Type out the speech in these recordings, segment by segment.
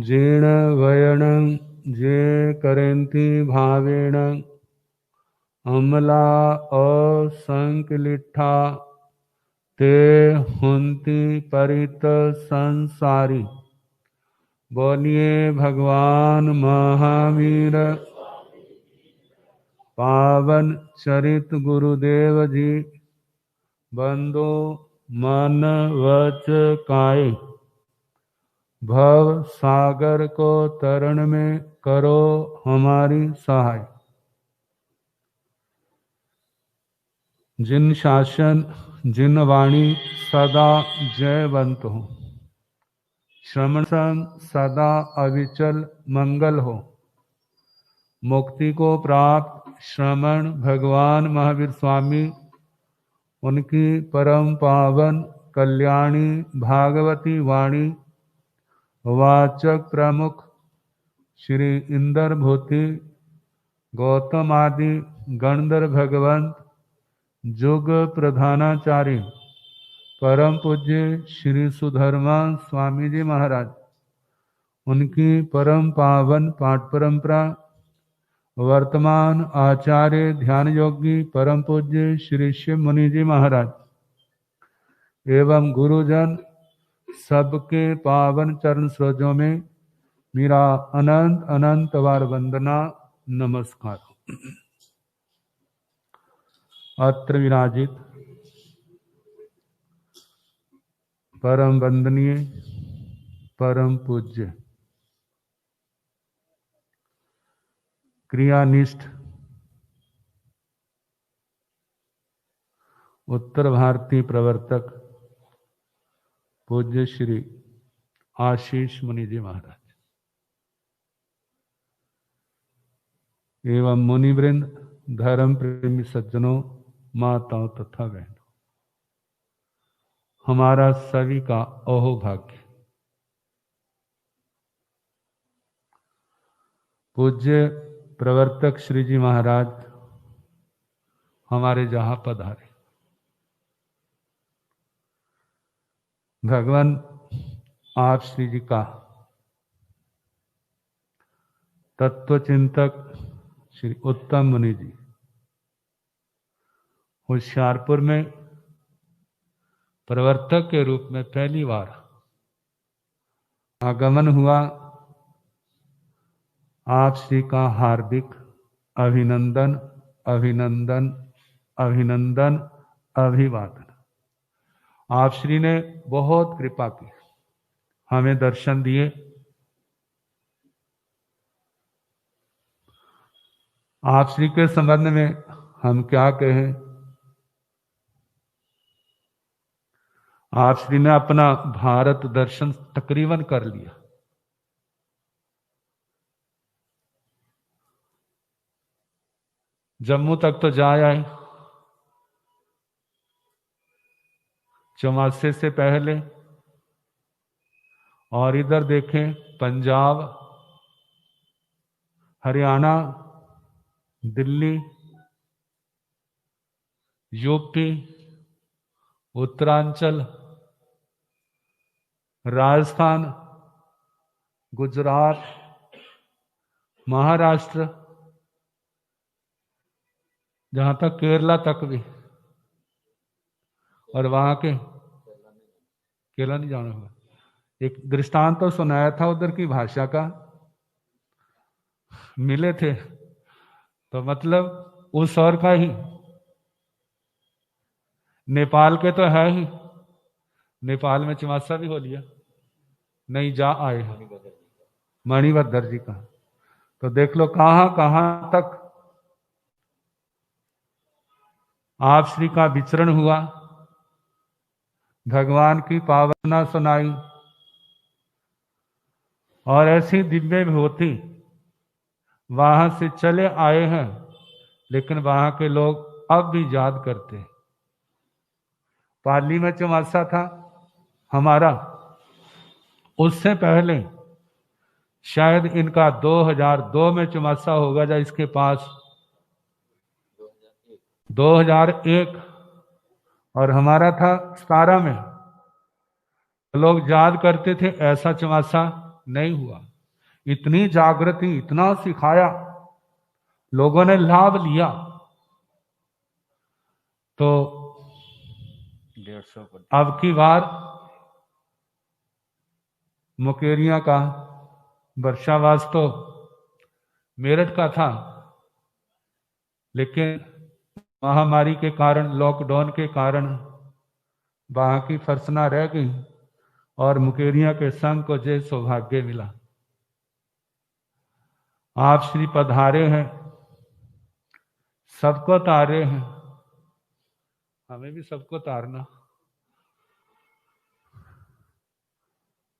जीर्ण वयण जे करन्ति भावेण अमला असंकलिठा ते हुंति परित संसारी। बोलिए भगवान महावीर पावन चरित गुरुदेव जी। बंदो मन वच काये भव सागर को तरण में करो हमारी सहाय। जिन शासन जिन वाणी सदा जयवंत हो, श्रवण संग सदा अविचल मंगल हो। मुक्ति को प्राप्त श्रमण भगवान महावीर स्वामी, उनकी परम पावन कल्याणी भागवती वाणी वाचक प्रमुख श्री इंद्र भूति गौतम आदि गणधर भगवंत जुग प्रधानाचार्य परम पूज्य श्री सुधर्मा स्वामी जी महाराज, उनकी परम पावन पाठ परंपरा वर्तमान आचार्य ध्यान योगी परम पूज्य श्री शिव मुनि जी महाराज एवं गुरुजन सबके पावन चरण सरोजों में मेरा अनंत अनंत बार वंदना नमस्कार। अत्र विराजित परम वंदनीय परम पूज्य क्रियानिष्ठ उत्तर भारतीय प्रवर्तक पूज्य श्री आशीष मुनि जी महाराज एवं मुनिवृंद धर्म प्रेमी सज्जनों, माताओं तथा बहनों, हमारा सभी का अहोभाग्य पूज्य प्रवर्तक श्री जी महाराज हमारे जहां पधारे। भगवान आप श्री जी का तत्वचिंतक श्री उत्तम मुनि जी होशियारपुर में प्रवर्तक के रूप में पहली बार आगमन हुआ। आप श्री का हार्दिक अभिनंदन अभिनंदन अभिनंदन अभिवादन। आप श्री ने बहुत कृपा की, हमें दर्शन दिए। आप श्री के संबंध में हम क्या कहें। आप श्री ने अपना भारत दर्शन तकरीबन कर लिया। जम्मू तक तो जा आए, चौमासे से पहले, और इधर देखें पंजाब, हरियाणा, दिल्ली, यूपी, उत्तरांचल, राजस्थान, गुजरात, महाराष्ट्र, जहां तक केरला तक भी, और वहां के केरला नहीं जाना होगा। एक दृष्टांत तो सुनाया था उधर की भाषा का, मिले थे तो मतलब उस और का ही। नेपाल के तो है ही, नेपाल में चमासा भी हो लिया, नहीं जा आए मणिभद्र जी का। तो देख लो कहां कहां तक आप श्री का विचरण हुआ, भगवान की पावना सुनाई, और ऐसी दिव्य विभूति वहां से चले आए हैं, लेकिन वहां के लोग अब भी याद करते हैं। पाली में चौमासा था हमारा, उससे पहले शायद इनका 2002 में चौमासा होगा, या इसके पास 2001, और हमारा था 17 में। लोग याद करते थे ऐसा चौमासा नहीं हुआ। इतनी जागृति, इतना सिखाया, लोगों ने लाभ लिया। तो 150 अब की बार मुकेरियां का वर्षावास तो मेरठ का था, लेकिन महामारी के कारण, लॉकडाउन के कारण वहां की फर्सना रह गई और मुकेरियां के संघ को जय सौभाग्य मिला। आप श्री पधारे हैं, सबको तारे हैं, हमें भी सबको तारना।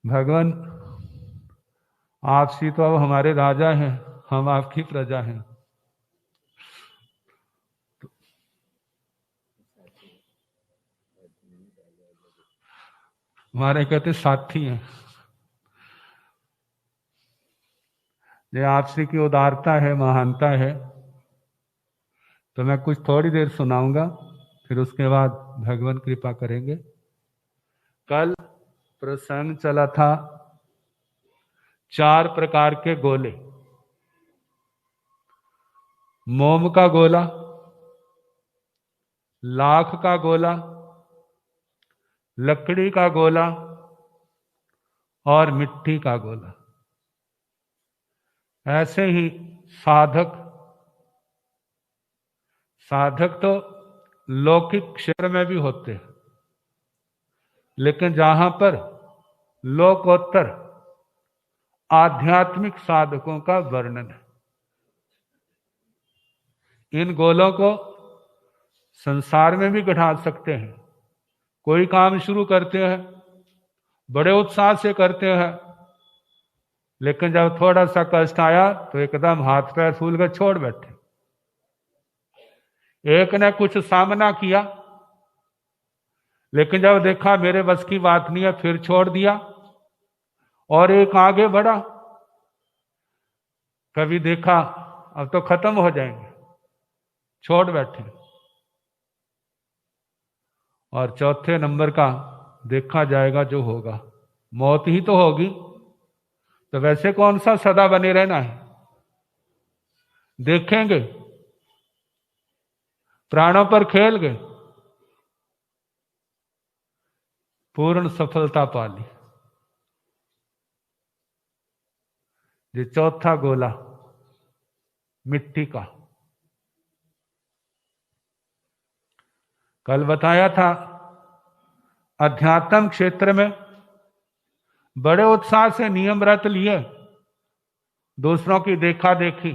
भगवान, आप श्री तो अब हमारे राजा हैं, हम आपकी प्रजा हैं। हमारे कहते साथी हैं। ये आप श्री की उदारता है, महानता है। तो मैं कुछ थोड़ी देर सुनाऊंगा, फिर उसके बाद भगवान कृपा करेंगे। कल प्रसंग चला था 4 प्रकार के गोले। मोम का गोला, लाख का गोला, लकड़ी का गोला और मिट्टी का गोला। ऐसे ही साधक तो लौकिक क्षेत्र में भी होते हैं, लेकिन जहां पर लोकोत्तर आध्यात्मिक साधकों का वर्णन है, इन गोलों को संसार में भी घटा सकते हैं। कोई काम शुरू करते हैं, बड़े उत्साह से करते हैं, लेकिन जब थोड़ा सा कष्ट आया तो एकदम हाथ पैर फूल कर छोड़ बैठे। एक ने कुछ सामना किया, लेकिन जब देखा मेरे बस की बात नहीं है, फिर छोड़ दिया और एक आगे बढ़ा। कभी देखा अब तो खत्म हो जाएंगे, छोड़ बैठे। और चौथे नंबर का देखा जाएगा जो होगा, मौत ही तो होगी, तो वैसे कौन सा सदा बने रहना है। देखेंगे, प्राणों पर खेल गए, पूर्ण सफलता पाली। ये चौथा गोला मिट्टी का। कल बताया था अध्यात्म क्षेत्र में बड़े उत्साह से नियम व्रत लिए, दूसरों की देखा देखी।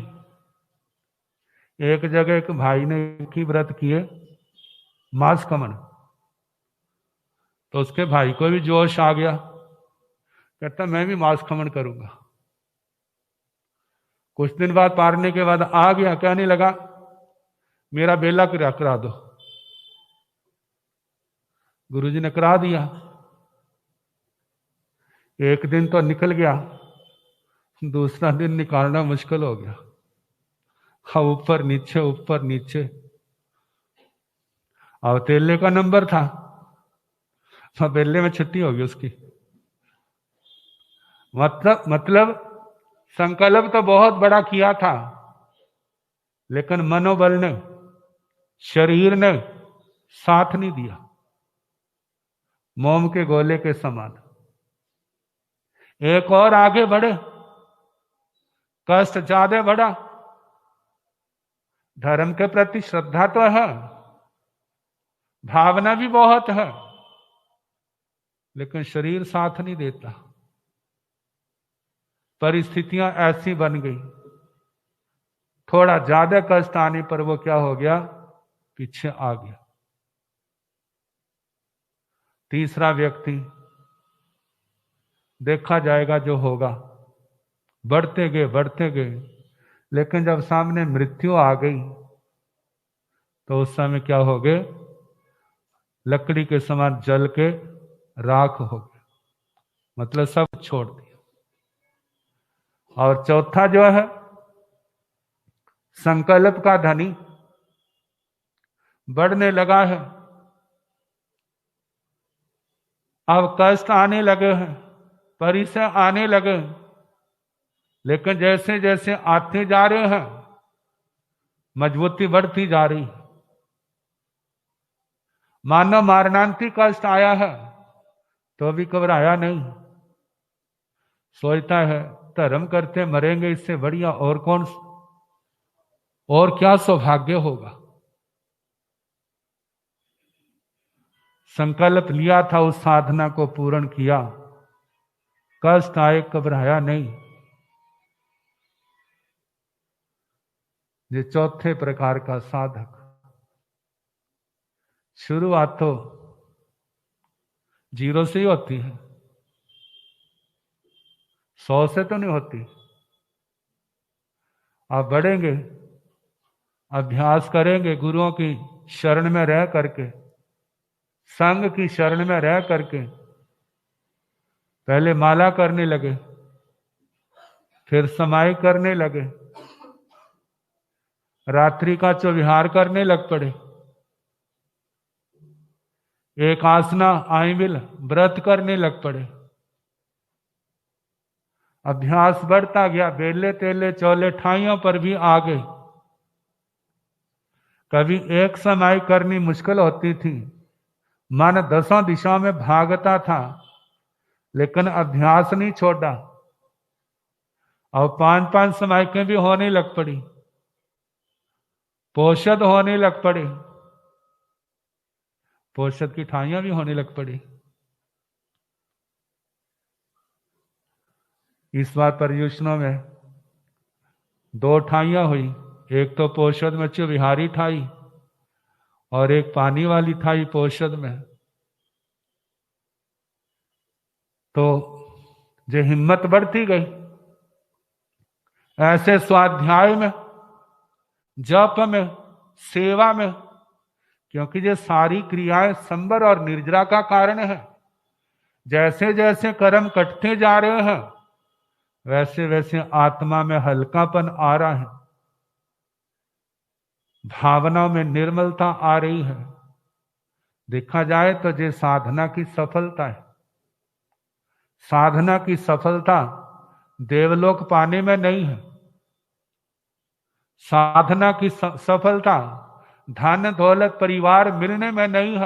एक जगह एक भाई ने की व्रत किए मांस कमन, तो उसके भाई को भी जोश आ गया, कहता मैं भी मांस खमन करूंगा। कुछ दिन बाद पारने के बाद आ गया, कहने लगा मेरा बेला करा दो। गुरुजी ने करा दिया। एक दिन तो निकल गया, दूसरा दिन निकालना मुश्किल हो गया। हाँ, ऊपर नीचे ऊपर नीचे। अब तेले का नंबर था, बेले में छुट्टी होगी उसकी। मतलब संकल्प तो बहुत बड़ा किया था, लेकिन मनोबल ने, शरीर ने साथ नहीं दिया। मोम के गोले के समान। एक और आगे बढ़े, कष्ट ज्यादा बढ़ा। धर्म के प्रति श्रद्धा तो है, भावना भी बहुत है, लेकिन शरीर साथ नहीं देता। परिस्थितियां ऐसी बन गई, थोड़ा ज्यादा कष्ट आने पर वो क्या हो गया, पीछे आ गया। तीसरा व्यक्ति, देखा जाएगा जो होगा। बढ़ते गए, लेकिन जब सामने मृत्यु आ गई तो उस समय क्या हो गए, लकड़ी के समान जल के राख हो गए, मतलब सब छोड़ दिया। और चौथा जो है संकल्प का धनी, बढ़ने लगा है, अब कष्ट आने लगे हैं, परिसर आने लगे, लेकिन जैसे जैसे आते जा रहे हैं मजबूती बढ़ती जा रही है। मानव मारणांतिक कष्ट आया है तो भी घबराया नहीं, सोचता है धर्म करते मरेंगे, इससे बढ़िया और कौन और क्या सौभाग्य होगा। संकल्प लिया था, उस साधना को पूर्ण किया, कष्ट आए घबराया नहीं। ये चौथे प्रकार का साधक। शुरुआत तो जीरो से ही होती है, 100 से तो नहीं होती। आप बढ़ेंगे, अभ्यास करेंगे, गुरुओं की शरण में रह करके, संघ की शरण में रह करके। पहले माला करने लगे, फिर समाई करने लगे, रात्रि का चौविहार करने लग पड़े, एक आसना आइमिल व्रत करने लग पड़े। अभ्यास बढ़ता गया, बेले तेले चौले ठाइयों पर भी आ गए। कभी एक समाई करनी मुश्किल होती थी, मन 10 दिशाओं में भागता था, लेकिन अभ्यास नहीं छोड़ा और 5-5 समाइकें भी होने लग पड़ी, पोषद होने लग पड़े, पोषद की ठाइयां भी होने लग पड़ी। इस बार पर्युषणों में 2 ठाइयां हुई, एक तो पोषद में चौविहारी ठाई और एक पानी वाली ठाई पोषद में। तो जो हिम्मत बढ़ती गई, ऐसे स्वाध्याय में, जप में, सेवा में, क्योंकि ये सारी क्रियाएं संबर और निर्जरा का कारण है। जैसे जैसे कर्म कटते जा रहे हैं वैसे वैसे आत्मा में हल्कापन आ रहा है, भावनाओं में निर्मलता आ रही है। देखा जाए तो ये साधना की सफलता है। साधना की सफलता देवलोक पाने में नहीं है, साधना की सफलता धन दौलत परिवार मिलने में नहीं है,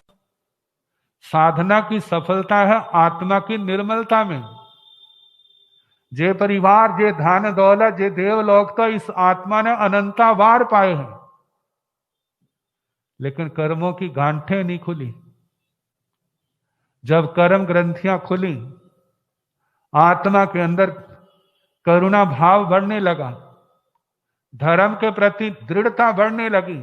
साधना की सफलता है आत्मा की निर्मलता में। जे परिवार, जे धन दौलत, जे देवलोक तो इस आत्मा ने अनंतावार पाए हैं, लेकिन कर्मों की गांठें नहीं खुली। जब कर्म ग्रंथियां खुली, आत्मा के अंदर करुणा भाव बढ़ने लगा, धर्म के प्रति दृढ़ता बढ़ने लगी,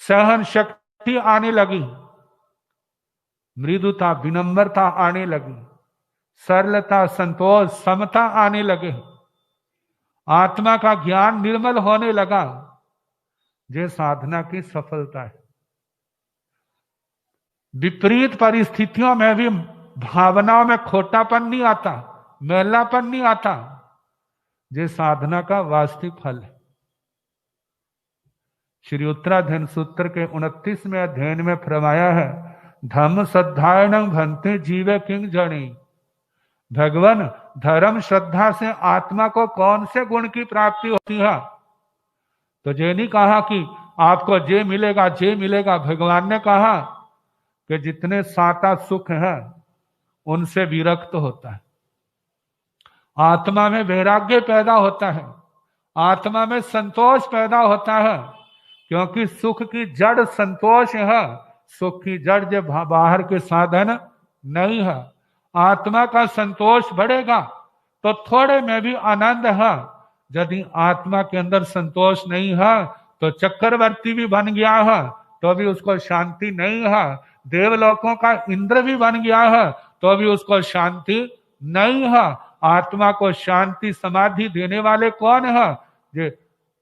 सहन शक्ति आने लगी, मृदुता विनम्रता आने लगी, सरलता संतोष समता आने लगे, आत्मा का ज्ञान निर्मल होने लगा। ये साधना की सफलता है। विपरीत परिस्थितियों में भी भावनाओं में खोटापन नहीं आता, मैलापन नहीं आता। ये साधना का वास्तविक फल है। श्री उत्तराधीन सूत्र के 29वें अध्ययन में फरमाया है, धम्म श्रद्धायण भंते जीवे किंग जनी। भगवान, धर्म श्रद्धा से आत्मा को कौन से गुण की प्राप्ति होती है? तो ये नहीं कहा कि आपको जे मिलेगा जे मिलेगा। भगवान ने कहा कि जितने साता सुख है उनसे विरक्त होता है, आत्मा में वैराग्य पैदा होता है, आत्मा में संतोष पैदा होता है, क्योंकि सुख की जड़ संतोष है। सुख की जड़ जो बाहर के साधन नहीं है। आत्मा का संतोष बढ़ेगा तो थोड़े में भी आनंद है। यदि आत्मा के अंदर संतोष नहीं है तो चक्रवर्ती भी बन गया है तो भी उसको शांति नहीं है, देवलोकों का इंद्र भी बन गया है तो भी उसको शांति नहीं है। आत्मा को शांति समाधि देने वाले कौन है? जो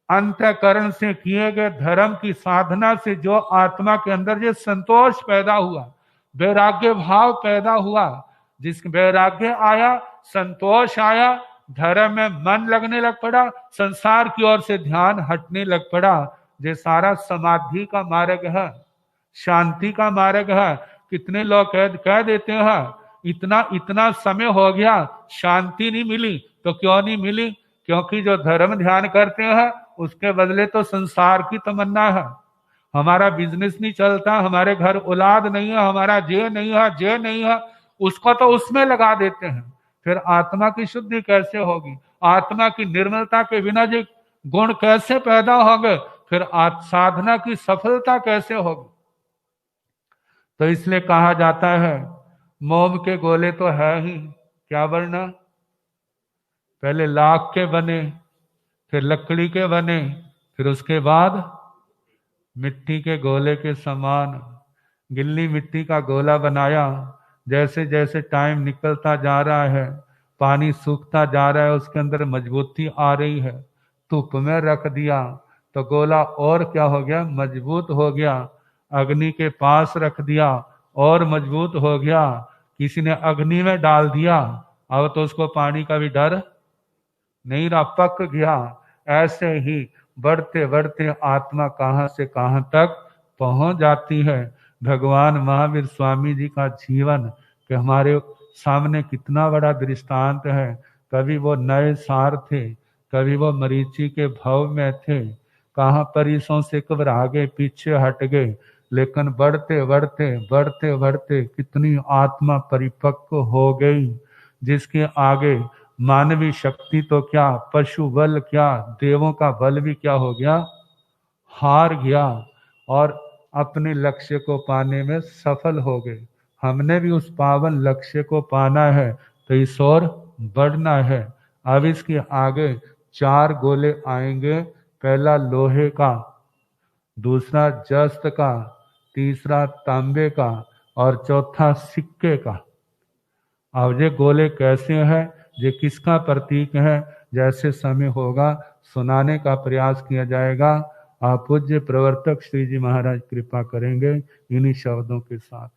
अंतःकरण से किए गए धर्म की साधना से जो आत्मा के अंदर जो संतोष पैदा हुआ, वैराग्य भाव पैदा हुआ, जिस वैराग्य आया, संतोष आया, धर्म में मन लगने लग पड़ा, संसार की ओर से ध्यान हटने लग पड़ा। ये सारा समाधि का मार्ग है, शांति का मार्ग है। कितने लोग कह देते हैं इतना समय हो गया शांति नहीं मिली, तो क्यों नहीं मिली? क्योंकि जो धर्म ध्यान करते हैं उसके बदले तो संसार की तमन्ना है। हमारा बिजनेस नहीं चलता, हमारे घर औलाद नहीं है, हमारा जे नहीं है, उसको तो उसमें लगा देते हैं। फिर आत्मा की शुद्धि कैसे होगी? आत्मा की निर्मलता के बिना जो गुण कैसे पैदा होंगे? फिर साधना की सफलता कैसे होगी? तो इसलिए कहा जाता है मोम के गोले तो है ही, क्या वरना पहले लाख के बने, फिर लकड़ी के बने, फिर उसके बाद मिट्टी के गोले के समान गिल्ली मिट्टी का गोला बनाया। जैसे जैसे टाइम निकलता जा रहा है, पानी सूखता जा रहा है, उसके अंदर मजबूती आ रही है। धूप में रख दिया तो गोला और क्या हो गया? मजबूत हो गया। अग्नि के पास रख दिया और मजबूत हो गया। किसी ने अग्नि में डाल दिया, अब तो उसको पानी का भी डर नहीं रहा, पक गया। ऐसे ही बढ़ते बढ़ते आत्मा कहां से कहां तक पहुंच जाती है। भगवान महावीर स्वामी जी का जीवन कि हमारे सामने कितना बड़ा दृष्टांत है। कभी वो नए सार थे, कभी वो मरीची के भाव में थे, कहाँ परिसों से घबरा गए, पीछे हट गए, लेकिन बढ़ते बढ़ते बढ़ते बढ़ते कितनी आत्मा परिपक्व हो गई, जिसके आगे मानवीय शक्ति तो क्या, पशु बल क्या, देवों का बल भी क्या हो गया? हार गया और अपने लक्ष्य को पाने में सफल हो गए। हमने भी उस पावन लक्ष्य को पाना है तो इस ओर बढ़ना है। अब इसके आगे 4 गोले आएंगे। पहला लोहे का, दूसरा जस्त का, तीसरा तांबे का और चौथा सिक्के का। अब ये गोले कैसे हैं, ये किसका प्रतीक है? जैसे समय होगा सुनाने का प्रयास किया जाएगा। आप पूज्य प्रवर्तक श्री जी महाराज कृपा करेंगे इन्हीं शब्दों के साथ।